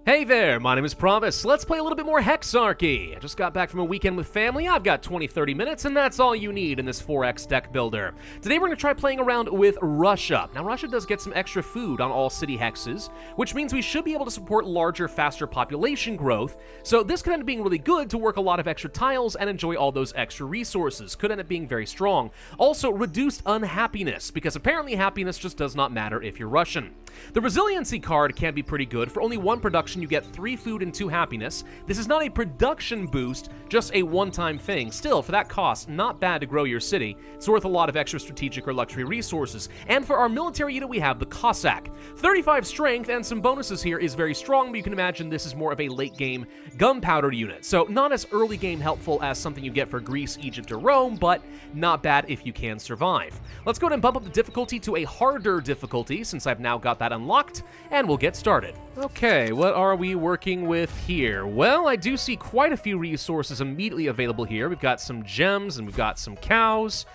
Hey there, my name is Pravus. Let's play a little bit more Hexarchy. I just got back from a weekend with family. I've got 20-30 minutes, and that's all you need in this 4X deck builder. Today we're going to try playing around with Russia. Now, Russia does get some extra food on all city hexes, which means we should be able to support larger, faster population growth. So this could end up being really good to work a lot of extra tiles and enjoy all those extra resources. Could end up being very strong. Also, reduced unhappiness, because apparently happiness just does not matter if you're Russian. The resiliency card can be pretty good. For only one production, you get 3 food and 2 happiness. This is not a production boost, just a one-time thing. Still, for that cost, not bad to grow your city. It's worth a lot of extra strategic or luxury resources. And for our military unit, we have the Cossack. 35 strength and some bonuses here is very strong, but you can imagine this is more of a late-game gunpowder unit. So not as early-game helpful as something you get for Greece, Egypt, or Rome, but not bad if you can survive. Let's go ahead and bump up the difficulty to a harder difficulty, since I've now got that unlocked, and we'll get started. Okay, what are we working with here? Well, I do see quite a few resources immediately available here. We've got some gems, and we've got some cows.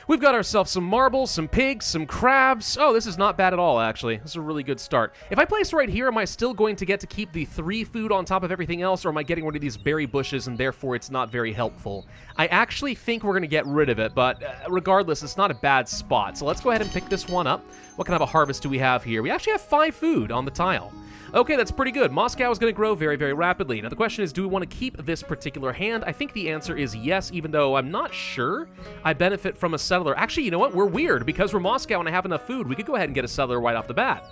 We've got ourselves some marbles, some pigs, some crabs. Oh, this is not bad at all, actually. This is a really good start. If I place right here, am I still going to get to keep the 3 food on top of everything else, or am I getting rid of these berry bushes, and therefore it's not very helpful? I actually think we're going to get rid of it, but regardless, it's not a bad spot. So let's go ahead and pick this one up. What kind of a harvest do we have here? We actually have 5 food on the tile. Okay, that's pretty good. Moscow is going to grow very, very rapidly. Now, the question is, do we want to keep this particular hand? I think the answer is yes, even though I'm not sure I benefit from a settler. Actually, you know what? We're weird. Because we're Moscow and I have enough food, we could go ahead and get a settler right off the bat.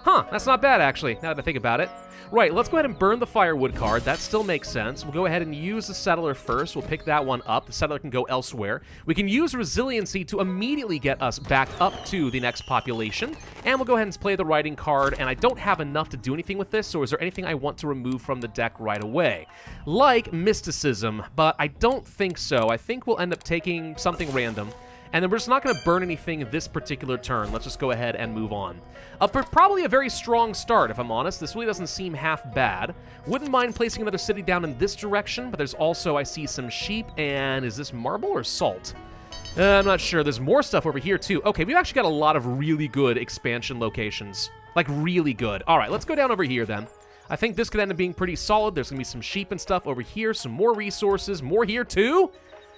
Huh, that's not bad, actually, now that I think about it. Right, let's go ahead and burn the firewood card. That still makes sense. We'll go ahead and use the settler first. We'll pick that one up. The settler can go elsewhere. We can use resiliency to immediately get us back up to the next population. And we'll go ahead and play the writing card. And I don't have enough to do anything with this, so is there anything I want to remove from the deck right away? Like mysticism, but I don't think so. I think we'll end up taking something random. And then we're just not going to burn anything this particular turn. Let's just go ahead and move on. Probably a very strong start, if I'm honest. This really doesn't seem half bad. Wouldn't mind placing another city down in this direction, but there's also, I see some sheep, and is this marble or salt? I'm not sure. There's more stuff over here, too. Okay, we've actually got a lot of really good expansion locations. Like, really good. All right, let's go down over here, then. I think this could end up being pretty solid. There's going to be some sheep and stuff over here, some more resources, more here, too.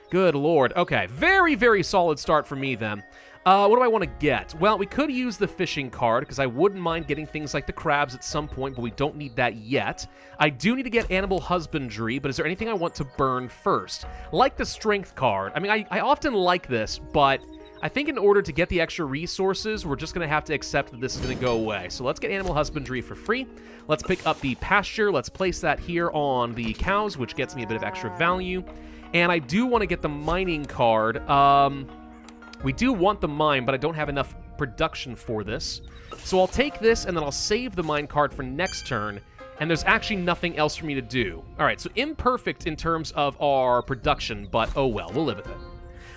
Good lord. Okay, very, very solid start for me, then. What do I want to get? Well, we could use the fishing card, because I wouldn't mind getting things like the crabs at some point, but we don't need that yet. I do need to get animal husbandry, but is there anything I want to burn first? Like the strength card. I mean, I often like this, but I think in order to get the extra resources, we're just going to have to accept that this is going to go away. So let's get animal husbandry for free. Let's pick up the pasture. Let's place that here on the cows, which gets me a bit of extra value. And I do want to get the mining card. We do want the mine, but I don't have enough production for this. So I'll take this, and then I'll save the mine card for next turn. And there's actually nothing else for me to do. All right, so imperfect in terms of our production, but oh well, we'll live with it.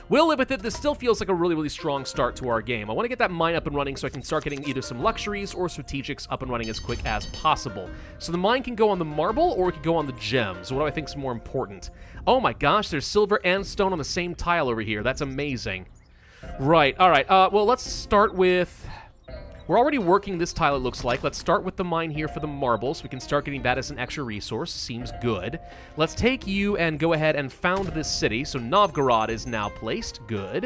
We'll live with it. This still feels like a really, really strong start to our game. I want to get that mine up and running so I can start getting either some luxuries or strategics up and running as quick as possible. So the mine can go on the marble, or it could go on the gems. What do I think is more important? Oh my gosh, there's silver and stone on the same tile over here. That's amazing. Right, all right. Well, let's start with... We're already working this tile, it looks like. Let's start with the mine here for the marbles. We can start getting that as an extra resource. Seems good. Let's take you and go ahead and found this city. So Novgorod is now placed. Good.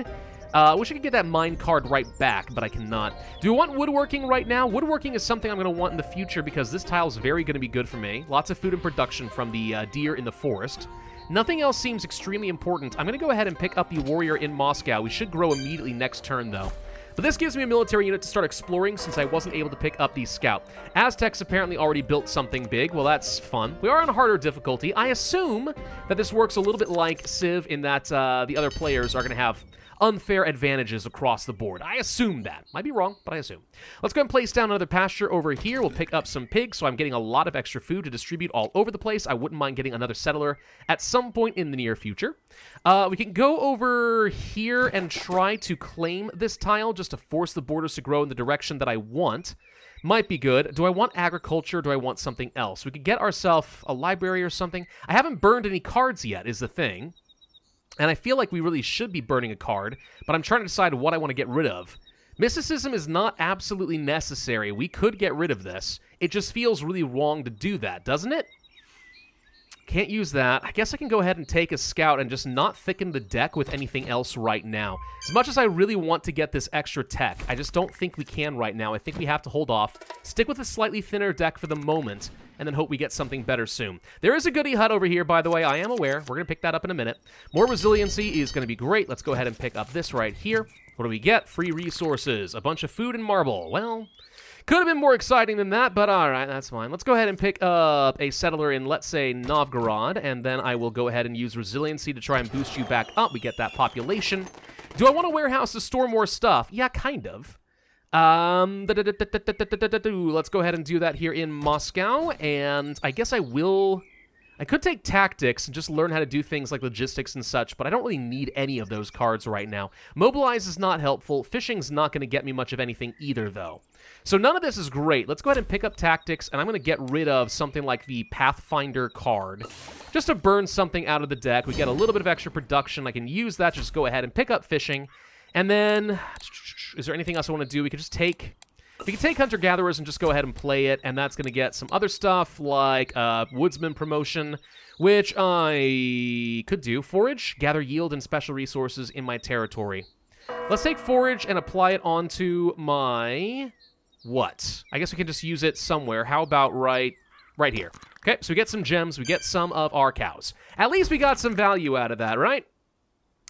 Wish I could get that mine card right back, but I cannot. Do we want woodworking right now? Woodworking is something I'm going to want in the future because this tile is very going to be good for me. Lots of food and production from the deer in the forest. Nothing else seems extremely important. I'm going to go ahead and pick up the warrior in Moscow. We should grow immediately next turn, though. But this gives me a military unit to start exploring since I wasn't able to pick up the scout. Aztecs apparently already built something big. Well, that's fun. We are on a harder difficulty. I assume that this works a little bit like Civ in that the other players are going to have unfair advantages across the board. I assume that. Might be wrong, but I assume. Let's go ahead and place down another pasture over here. We'll pick up some pigs, so I'm getting a lot of extra food to distribute all over the place. I wouldn't mind getting another settler at some point in the near future. We can go over here and try to claim this tile just to force the borders to grow in the direction that I want. Might be good. Do I want agriculture or do I want something else? We could get ourselves a library or something. I haven't burned any cards yet is the thing. And I feel like we really should be burning a card, but I'm trying to decide what I want to get rid of. Mysticism is not absolutely necessary. We could get rid of this. It just feels really wrong to do that, doesn't it? Can't use that. I guess I can go ahead and take a scout and just not thicken the deck with anything else right now. As much as I really want to get this extra tech, I just don't think we can right now. I think we have to hold off, stick with a slightly thinner deck for the moment, and then hope we get something better soon. There is a goodie hut over here, by the way. I am aware. We're going to pick that up in a minute. More resiliency is going to be great. Let's go ahead and pick up this right here. What do we get? Free resources. A bunch of food and marble. Well, could have been more exciting than that, but all right, that's fine. Let's go ahead and pick up a settler in, let's say, Novgorod, and then I will go ahead and use resiliency to try and boost you back up. We get that population. Do I want a warehouse to store more stuff? Yeah, kind of. Let's go ahead and do that here in Moscow, and I guess I could take tactics and just learn how to do things like logistics and such, but I don't really need any of those cards right now. Mobilize is not helpful. Fishing's not going to get me much of anything either, though. So none of this is great. Let's go ahead and pick up tactics, and I'm going to get rid of something like the Pathfinder card, just to burn something out of the deck. We get a little bit of extra production. I can use that. Just go ahead and pick up fishing. And then, is there anything else I want to do? We could just take... We can take Hunter-Gatherers and just go ahead and play it, and that's going to get some other stuff like Woodsman promotion, which I could do. Forage, gather yield and special resources in my territory. Let's take Forage and apply it onto my... what? I guess we can just use it somewhere. How about right here? Okay, so we get some gems. We get some of our cows. At least we got some value out of that, right?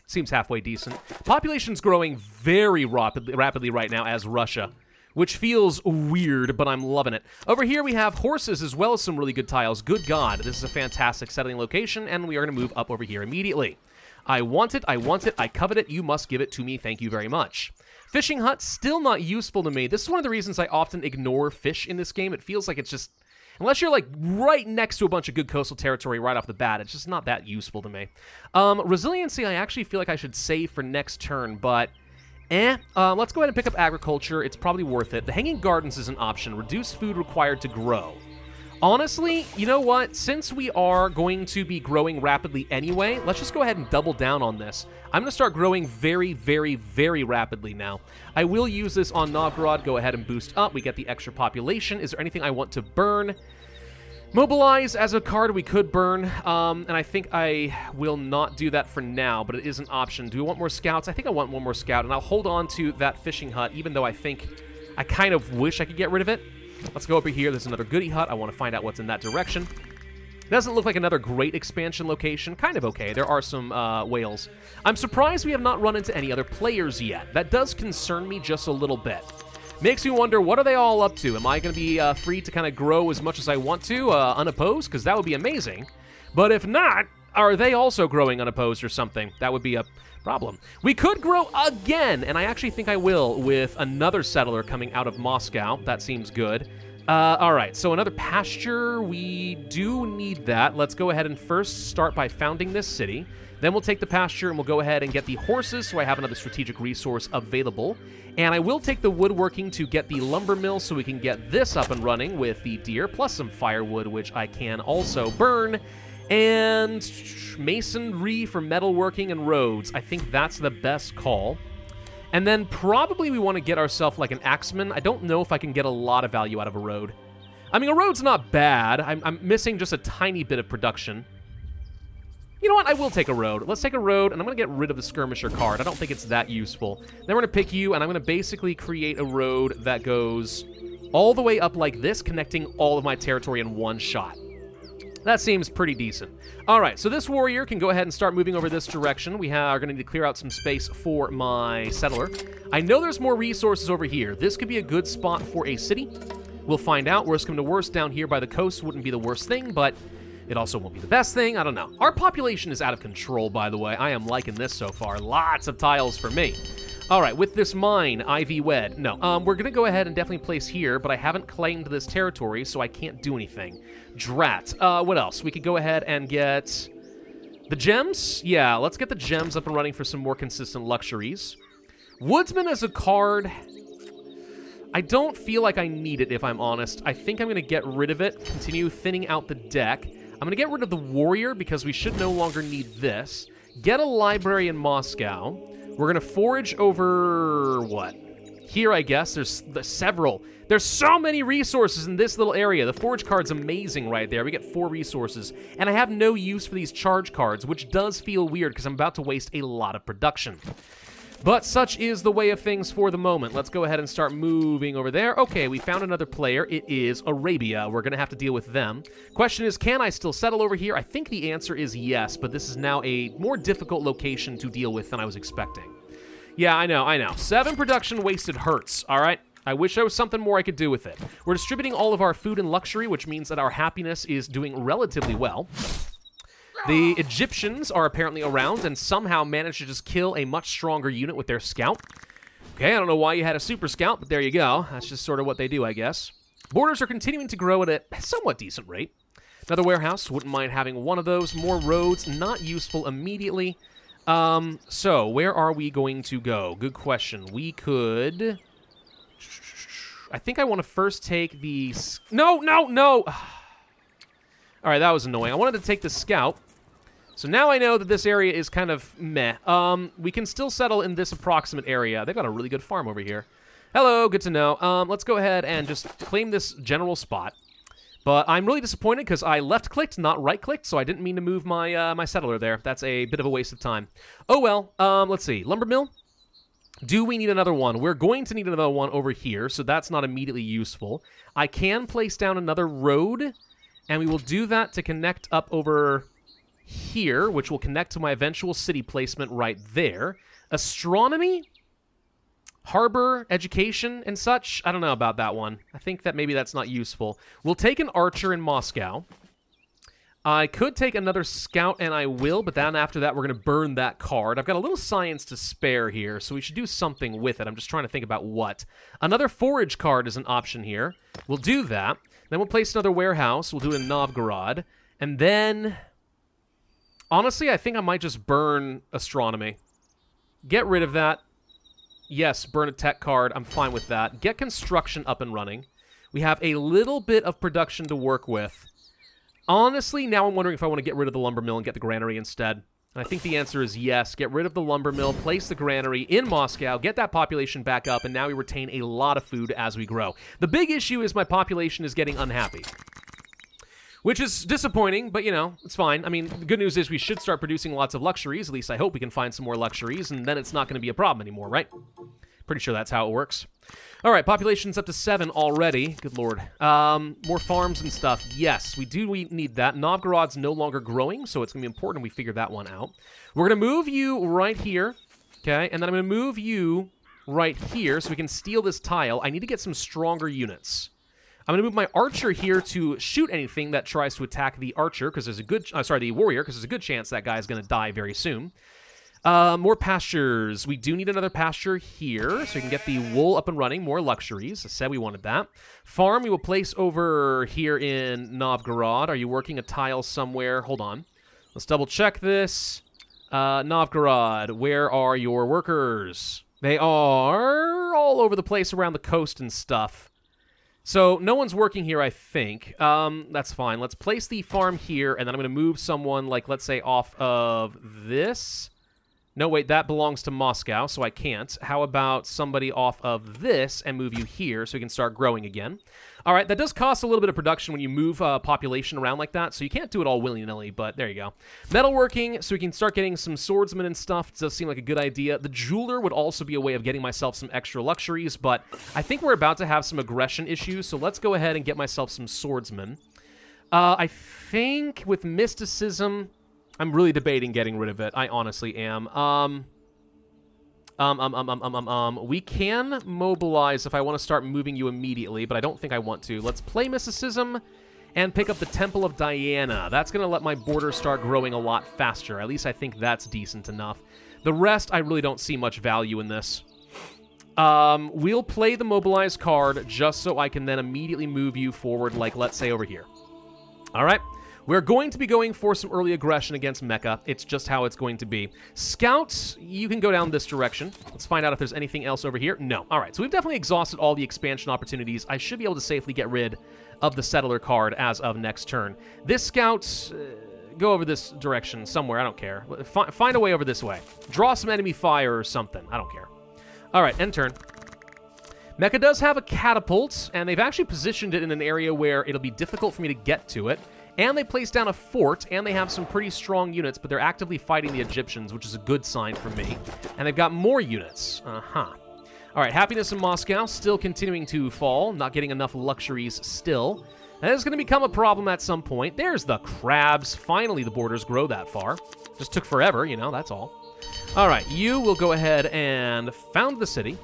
Seems halfway decent. Population's growing very rapidly right now as Russia, which feels weird, but I'm loving it. Over here, we have horses as well as some really good tiles. Good God, this is a fantastic settling location, and we are going to move up over here immediately. I want it, I want it, I covet it, you must give it to me, thank you very much. Fishing hut, still not useful to me. This is one of the reasons I often ignore fish in this game. It feels like it's just... unless you're, like, right next to a bunch of good coastal territory right off the bat, it's just not that useful to me. Resiliency, I actually feel like I should save for next turn, but... let's go ahead and pick up agriculture. It's probably worth it. The Hanging Gardens is an option. Reduce food required to grow. Honestly, you know what? Since we are going to be growing rapidly anyway, let's just go ahead and double down on this. I'm going to start growing very, very, very rapidly now. I will use this on Novgorod. Go ahead and boost up. We get the extra population. Is there anything I want to burn? Mobilize as a card we could burn, and I think I will not do that for now, but it is an option. Do we want more scouts? I think I want one more scout, and I'll hold on to that fishing hut, even though I think I kind of wish I could get rid of it. Let's go over here. There's another goodie hut. I want to find out what's in that direction. Doesn't look like another great expansion location. Kind of okay. There are some whales. I'm surprised we have not run into any other players yet. That does concern me just a little bit. Makes me wonder, what are they all up to? Am I going to be free to kind of grow as much as I want to, unopposed? Because that would be amazing. But if not, are they also growing unopposed or something? That would be a problem. We could grow again, and I actually think I will, with another settler coming out of Moscow. That seems good. All right, so another pasture. We do need that. Let's go ahead and first start by founding this city. Then we'll take the pasture, and we'll go ahead and get the horses, so I have another strategic resource available. And I will take the woodworking to get the lumber mill so we can get this up and running with the deer, plus some firewood, which I can also burn. And masonry for metalworking and roads. I think that's the best call. And then probably we want to get ourselves like an axeman. I don't know if I can get a lot of value out of a road. I mean, a road's not bad. I'm missing just a tiny bit of production. You know what? I will take a road. Let's take a road, and I'm going to get rid of the skirmisher card. I don't think it's that useful. Then we're going to pick you, and I'm going to basically create a road that goes all the way up like this, connecting all of my territory in one shot. That seems pretty decent. All right, so this warrior can go ahead and start moving over this direction. We are going to need to clear out some space for my settler. I know there's more resources over here. This could be a good spot for a city. We'll find out. Worst come to worst, down here by the coast wouldn't be the worst thing, but it also won't be the best thing. I don't know. Our population is out of control, by the way. I am liking this so far. Lots of tiles for me. All right, with this mine, Ivy Wed. No, we're going to go ahead and definitely place here, but I haven't claimed this territory, so I can't do anything. Drat. What else? We could go ahead and get the gems. Yeah, let's get the gems up and running for some more consistent luxuries. Woodsman as a card, I don't feel like I need it, if I'm honest. I think I'm going to get rid of it, continue thinning out the deck. I'm going to get rid of the warrior because we should no longer need this. Get a library in Moscow. We're going to forage over, what? here, I guess. There's several. There's so many resources in this little area. The forge card's amazing right there. We get 4 resources. And I have no use for these charge cards, which does feel weird because I'm about to waste a lot of production. But such is the way of things for the moment. Let's go ahead and start moving over there. Okay, we found another player. It is Arabia. We're going to have to deal with them. Question is, can I still settle over here? I think the answer is yes, but this is now a more difficult location to deal with than I was expecting. Yeah, I know. 7 production wasted hurts, all right? I wish there was something more I could do with it. We're distributing all of our food and luxury, which means that our happiness is doing relatively well. The Egyptians are apparently around and somehow managed to just kill a much stronger unit with their scout. Okay, I don't know why you had a super scout, but there you go. That's just sort of what they do, I guess. Borders are continuing to grow at a somewhat decent rate. Another warehouse, wouldn't mind having one of those. More roads, not useful immediately. So, where are we going to go? Good question. We could... I think I want to first take the... No! All right, that was annoying. I wanted to take the scout. So now I know that this area is kind of meh. We can still settle in this approximate area. They've got a really good farm over here. Hello, good to know. Let's go ahead and just claim this general spot. But I'm really disappointed because I left-clicked, not right-clicked, so I didn't mean to move my my settler there. That's a bit of a waste of time. Oh well, let's see. Lumber mill? Do we need another one? We're going to need another one over here, so that's not immediately useful. I can place down another road, and we will do that to connect up over here, which will connect to my eventual city placement right there. Astronomy? Harbor, education, and such? I don't know about that one. I think that maybe that's not useful. We'll take an archer in Moscow. I could take another scout, and I will, but then after that, we're going to burn that card. I've got a little science to spare here, so we should do something with it. I'm just trying to think about what. Another forage card is an option here. We'll do that. Then we'll place another warehouse. We'll do it in Novgorod. And then... honestly, I think I might just burn astronomy. Get rid of that. Yes, burn a tech card. I'm fine with that. Get construction up and running. We have a little bit of production to work with. Honestly, now I'm wondering if I want to get rid of the lumber mill and get the granary instead. And I think the answer is yes. Get rid of the lumber mill, place the granary in Moscow, get that population back up, and now we retain a lot of food as we grow. The big issue is my population is getting unhappy. Which is disappointing, but, you know, it's fine. I mean, the good news is we should start producing lots of luxuries. At least I hope we can find some more luxuries, and then it's not going to be a problem anymore, right? Pretty sure that's how it works. All right, population's up to 7 already. Good lord. More farms and stuff. Yes, we need that. Novgorod's no longer growing, so it's going to be important we figure that one out. We're going to move you right here, okay? And then I'm going to move you right here so we can steal this tile. I need to get some stronger units. I'm going to move my archer here to shoot anything that tries to attack the archer, because there's a good... the warrior, because there's a good chance that guy is going to die very soon. More pastures. We do need another pasture here, so we can get the wool up and running. More luxuries. I said we wanted that. Farm we will place over here in Novgorod. Are you working a tile somewhere? Hold on. Let's double check this. Novgorod, where are your workers? They are all over the place around the coast and stuff. So, no one's working here, I think. That's fine. Let's place the farm here, and then I'm going to move someone, like, let's say, off of this. No, wait, that belongs to Moscow, so I can't. How about somebody off of this and move you here so we can start growing again? All right, that does cost a little bit of production when you move population around like that, so you can't do it all willy-nilly, but there you go. Metalworking, so we can start getting some swordsmen and stuff. It does seem like a good idea. The jeweler would also be a way of getting myself some extra luxuries, but I think we're about to have some aggression issues, so let's go ahead and get myself some swordsmen. I think with mysticism... I'm really debating getting rid of it. I honestly am. We can mobilize if I want to start moving you immediately, but I don't think I want to. Let's play mysticism and pick up the Temple of Diana. That's going to let my border start growing a lot faster. At least I think that's decent enough. The rest, I really don't see much value in this. We'll play the mobilize card just so I can then immediately move you forward, like, let's say, over here. All right. We're going to be going for some early aggression against Mecca. It's just how it's going to be. Scouts, you can go down this direction. Let's find out if there's anything else over here. No. All right, so we've definitely exhausted all the expansion opportunities. I should be able to safely get rid of the settler card as of next turn. This scout, go over this direction somewhere. I don't care. Find a way over this way. Draw some enemy fire or something. I don't care. All right, end turn. Mecha does have a catapult, and they've actually positioned it in an area where it'll be difficult for me to get to it. And they placed down a fort, and they have some pretty strong units, but they're actively fighting the Egyptians, which is a good sign for me. And they've got more units. All right, happiness in Moscow still continuing to fall, not getting enough luxuries still. That is going to become a problem at some point. There's the crabs. Finally, the borders grow that far. Just took forever, you know, that's all. All right, you will go ahead and found the city.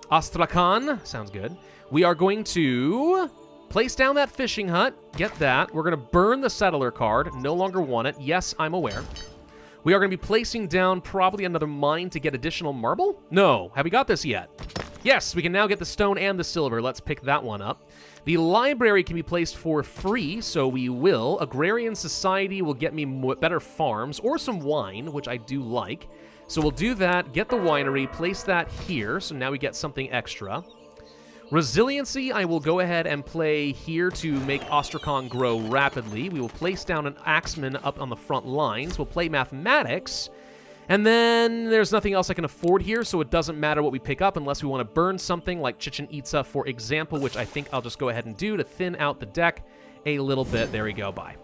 Astrakhan, sounds good. We are going to place down that fishing hut. Get that. We're going to burn the settler card. No longer want it. Yes, I'm aware. We are going to be placing down probably another mine to get additional marble? No. Have we got this yet? Yes, we can now get the stone and the silver. Let's pick that one up. The library can be placed for free, so we will. Agrarian Society will get me better farms or some wine, which I do like. So we'll do that, get the winery, place that here, so now we get something extra. Resiliency, I will go ahead and play here to make Astrakhan grow rapidly. We will place down an axeman up on the front lines. We'll play mathematics. And then there's nothing else I can afford here, so it doesn't matter what we pick up unless we want to burn something like Chichen Itza, for example, which I think I'll just go ahead and do to thin out the deck a little bit. There we go, bye.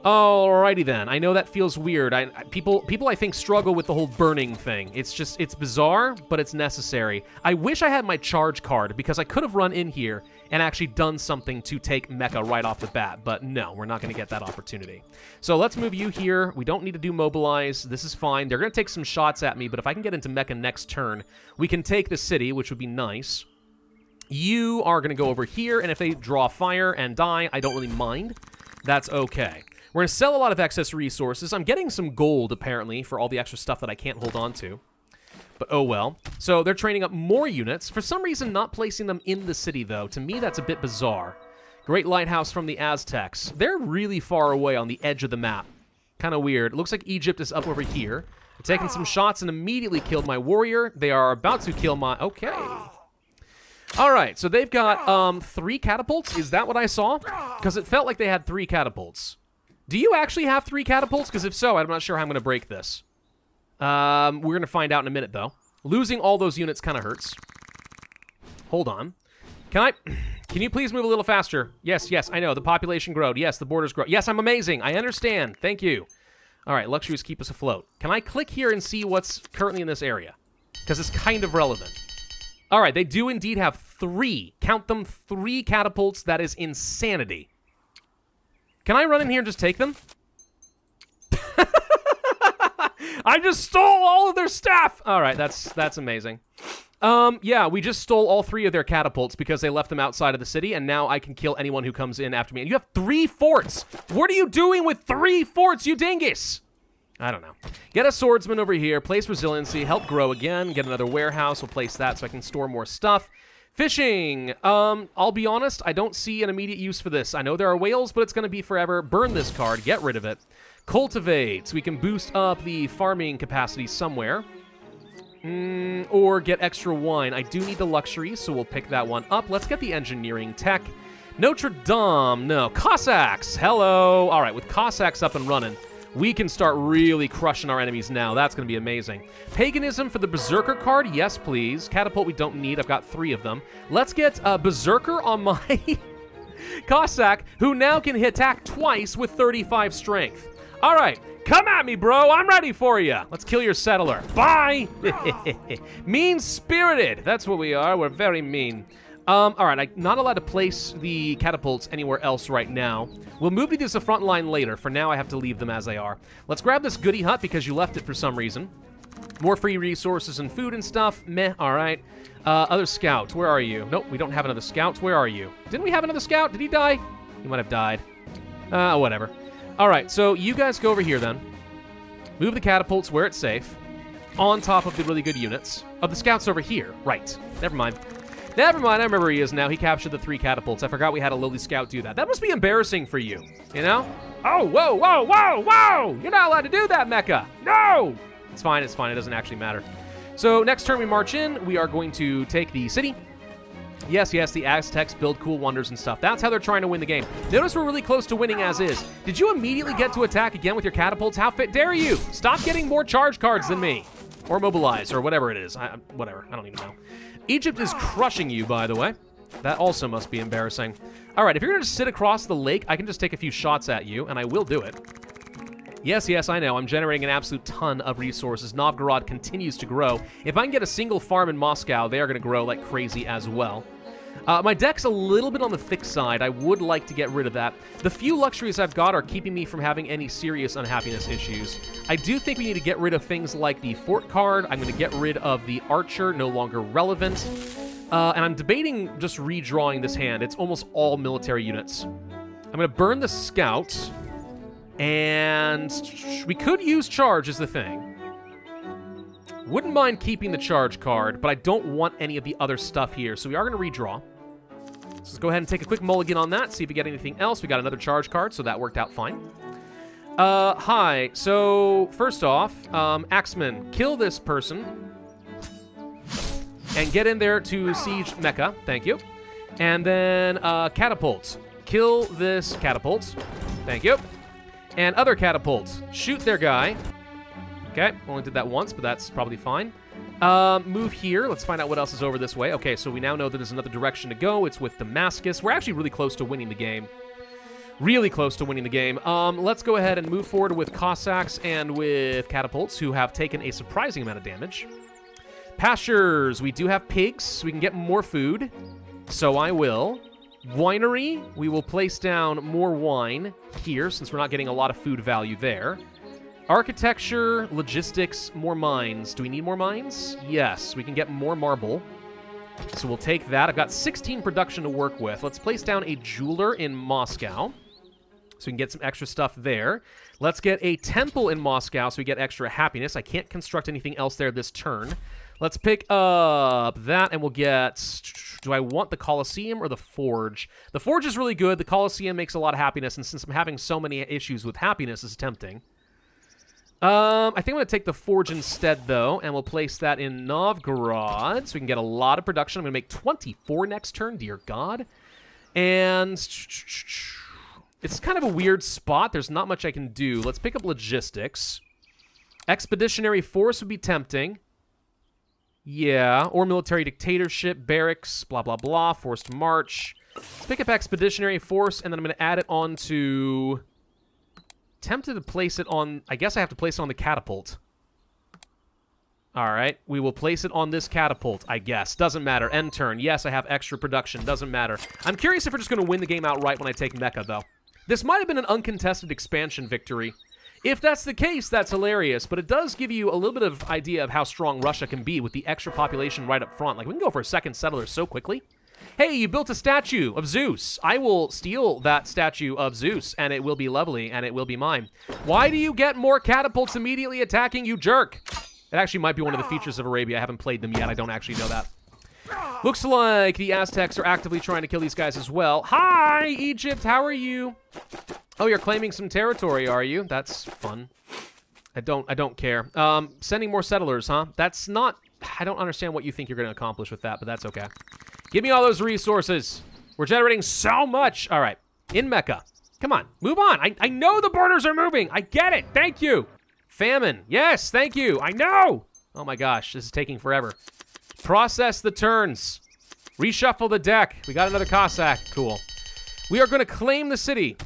Alrighty then. I know that feels weird. People I think struggle with the whole burning thing. It's bizarre, but it's necessary. I wish I had my charge card because I could have run in here and actually done something to take Mecha right off the bat, but no, we're not going to get that opportunity. So let's move you here. We don't need to do mobilize. This is fine. They're going to take some shots at me, but if I can get into Mecha next turn, we can take the city, which would be nice. You are going to go over here, and if they draw fire and die, I don't really mind. That's okay. We're going to sell a lot of excess resources. I'm getting some gold, apparently, for all the extra stuff that I can't hold on to. But oh well. So they're training up more units. For some reason, not placing them in the city, though. To me, that's a bit bizarre. Great lighthouse from the Aztecs. They're really far away on the edge of the map. Kind of weird. It looks like Egypt is up over here. They're taking some shots and immediately killed my warrior. They are about to kill my... Okay. All right, so they've got 3 catapults. Is that what I saw? Because it felt like they had 3 catapults. Do you actually have 3 catapults? Because if so, I'm not sure how I'm going to break this. We're going to find out in a minute, though. Losing all those units kind of hurts. Hold on. Can you please move a little faster? Yes, I know. The population growed. Yes, the borders grow. Yes, I'm amazing. I understand. Thank you. All right, luxuries keep us afloat. Can I click here and see what's currently in this area? Because it's kind of relevant. All right, they do indeed have 3. Count them, 3 catapults. That is insanity. Can I run in here and just take them? I just stole all of their stuff! All right, that's amazing. Yeah, we just stole all 3 of their catapults because they left them outside of the city, and now I can kill anyone who comes in after me. And you have 3 forts! What are you doing with 3 forts, you dingus? I don't know. Get a swordsman over here, place resiliency, help grow again, get another warehouse, we'll place that so I can store more stuff. Fishing. I'll be honest, I don't see an immediate use for this. I know there are whales, but it's going to be forever. Burn this card, get rid of it. Cultivate, so we can boost up the farming capacity somewhere. Or get extra wine. I do need the luxury, so we'll pick that one up. Let's get the engineering tech. Notre Dame, no. Cossacks, hello. All right, with Cossacks up and running, we can start really crushing our enemies now. That's going to be amazing. Paganism for the Berserker card. Yes, please. Catapult we don't need. I've got 3 of them. Let's get Berserker on my Cossack, who now can attack twice with 35 strength. All right. Come at me, bro. I'm ready for you. Let's kill your settler. Bye. Mean-spirited. That's what we are. We're very mean. All right, I'm not allowed to place the catapults anywhere else right now. We'll move these to the front line later. For now, I have to leave them as they are. Let's grab this goody hut because you left it for some reason. More free resources and food and stuff. Meh, all right. Other scouts, where are you? Nope, we don't have another scout. Where are you? Didn't we have another scout? Did he die? He might have died. Whatever. All right, so you guys go over here then. Move the catapults where it's safe. On top of the really good units. Oh, the scout's over here. Right. Never mind. Never mind, I remember where he is now. He captured the 3 catapults. I forgot we had a lowly scout do that. That must be embarrassing for you, you know? Oh, whoa, whoa, whoa, whoa! You're not allowed to do that, Mecha! No! It's fine, it's fine. It doesn't actually matter. So next turn we march in. We are going to take the city. Yes, the Aztecs build cool wonders and stuff. That's how they're trying to win the game. Notice we're really close to winning as is. Did you immediately get to attack again with your catapults? How fit dare you? Stop getting more charge cards than me. Or mobilize, or whatever it is. Whatever, I don't even know. Egypt is crushing you, by the way. That also must be embarrassing. All right, if you're going to sit across the lake, I can just take a few shots at you, and I will do it. Yes, I know. I'm generating an absolute ton of resources. Novgorod continues to grow. If I can get a single farm in Moscow, they are going to grow like crazy as well. My deck's a little bit on the thick side. I would like to get rid of that. The few luxuries I've got are keeping me from having any serious unhappiness issues. I do think we need to get rid of things like the fort card. I'm going to get rid of the archer, no longer relevant. And I'm debating just redrawing this hand. It's almost all military units. I'm going to burn the scout. And we could use charge is the thing. Wouldn't mind keeping the charge card, but I don't want any of the other stuff here. So we are going to redraw. Let's go ahead and take a quick mulligan on that, see if we get anything else. We got another charge card, so that worked out fine. Hi. So, first off, Axeman, kill this person. And get in there to siege Mecca. Thank you. And then, catapult. Kill this catapult. Thank you. And other catapults. Shoot their guy. Okay, only did that once, but that's probably fine. Move here. Let's find out what else is over this way. Okay, so we now know that there's another direction to go. It's with Damascus. We're actually really close to winning the game. Really close to winning the game. Let's go ahead and move forward with Cossacks and with catapults, who have taken a surprising amount of damage. Pastures. We do have pigs, so we can get more food. So I will. Winery. We will place down more wine here, since we're not getting a lot of food value there. Architecture, logistics, more mines. Do we need more mines? Yes, we can get more marble. So we'll take that. I've got 16 production to work with. Let's place down a jeweler in Moscow, so we can get some extra stuff there. Let's get a temple in Moscow so we get extra happiness. I can't construct anything else there this turn. Let's pick up that, and we'll get... Do I want the Colosseum or the Forge? The Forge is really good. The Colosseum makes a lot of happiness, and since I'm having so many issues with happiness, it's tempting. I think I'm going to take the Forge instead, though, and we'll place that in Novgorod, so we can get a lot of production. I'm going to make 24 next turn, dear God. And it's kind of a weird spot. There's not much I can do. Let's pick up logistics. Expeditionary Force would be tempting. Yeah, or military dictatorship, barracks, blah, blah, blah, forced march. Let's pick up Expeditionary Force, and then I'm going to add it on to... Tempted to place it on... I guess I have to place it on the catapult. Alright, we will place it on this catapult, I guess. Doesn't matter. End turn. Yes, I have extra production. Doesn't matter. I'm curious if we're just going to win the game outright when I take Mecca, though. This might have been an uncontested expansion victory. If that's the case, that's hilarious, but it does give you a little bit of idea of how strong Russia can be with the extra population right up front. Like, we can go for a second settler so quickly. Hey, you built a statue of Zeus. I will steal that statue of Zeus, and it will be lovely, and it will be mine. Why do you get more catapults immediately attacking, you jerk? It actually might be one of the features of Arabia. I haven't played them yet. I don't actually know that. Looks like the Aztecs are actively trying to kill these guys as well. Hi, Egypt. How are you? Oh, you're claiming some territory, are you? That's fun. I don't care. Sending more settlers, huh? That's not... I don't understand what you think you're going to accomplish with that, but that's okay. Give me all those resources. We're generating so much. All right. In Mecca. Come on. Move on. I know the borders are moving. I get it. Thank you. Famine. Yes, thank you. I know. Oh my gosh. This is taking forever. Process the turns. Reshuffle the deck. We got another Cossack. Cool. We are going to claim the city.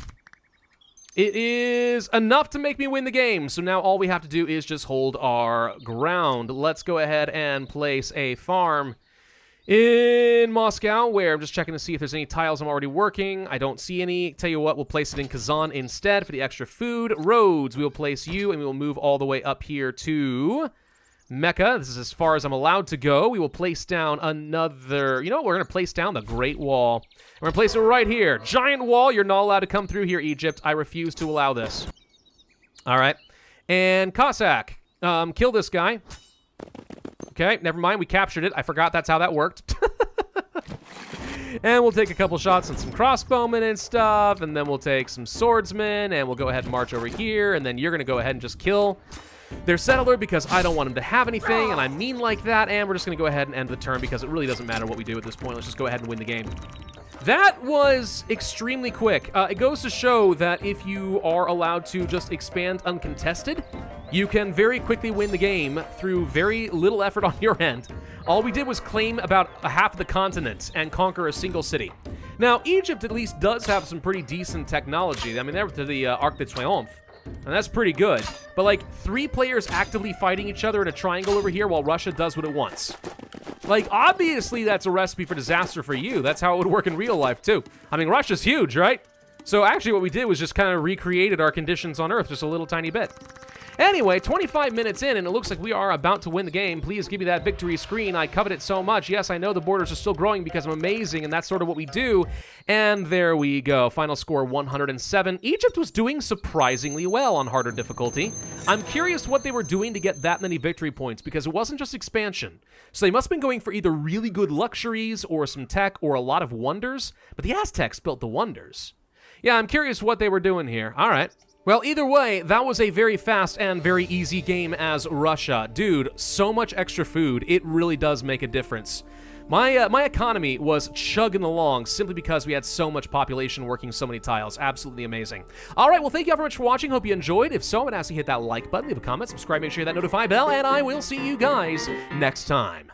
It is enough to make me win the game. So now all we have to do is just hold our ground. Let's go ahead and place a farm in Moscow, where I'm just checking to see if there's any tiles I'm already working. I don't see any. Tell you what, we'll place it in Kazan instead for the extra food. Roads, we will place you, and we will move all the way up here to Mecca. This is as far as I'm allowed to go. We will place down another... You know what? We're going to place down the Great Wall. We're going to place it right here. Giant wall. You're not allowed to come through here, Egypt. I refuse to allow this. All right. And Cossack. Kill this guy. Okay, never mind. We captured it. I forgot that's how that worked. And we'll take a couple shots on some crossbowmen and stuff, and then we'll take some swordsmen, and we'll go ahead and march over here, and then you're going to go ahead and just kill their settler because I don't want him to have anything, and I mean like that, and we're just going to go ahead and end the turn because it really doesn't matter what we do at this point. Let's just go ahead and win the game. That was extremely quick. It goes to show that if you are allowed to just expand uncontested, you can very quickly win the game through very little effort on your end. All we did was claim about a half of the continent and conquer a single city. Now, Egypt at least does have some pretty decent technology. I mean, they're to the Arc de Triomphe, and that's pretty good. But, like, 3 players actively fighting each other in a triangle over here while Russia does what it wants. Like, obviously that's a recipe for disaster for you. That's how it would work in real life, too. I mean, Russia's huge, right? So actually what we did was just kind of recreated our conditions on Earth just a little tiny bit. Anyway, 25 minutes in, and it looks like we are about to win the game. Please give me that victory screen. I covet it so much. Yes, I know the borders are still growing because I'm amazing, and that's sort of what we do. And there we go. Final score 107. Egypt was doing surprisingly well on harder difficulty. I'm curious what they were doing to get that many victory points, because it wasn't just expansion. So they must have been going for either really good luxuries or some tech or a lot of wonders, but the Aztecs built the wonders. Yeah, I'm curious what they were doing here. All right. Well, either way, that was a very fast and very easy game as Russia. Dude, so much extra food. It really does make a difference. My economy was chugging along simply because we had so much population working so many tiles. Absolutely amazing. All right, well, thank you all very much for watching. Hope you enjoyed. If so, I'm going to ask you to hit that like button, leave a comment, subscribe, make sure you hit that notify bell, and I will see you guys next time.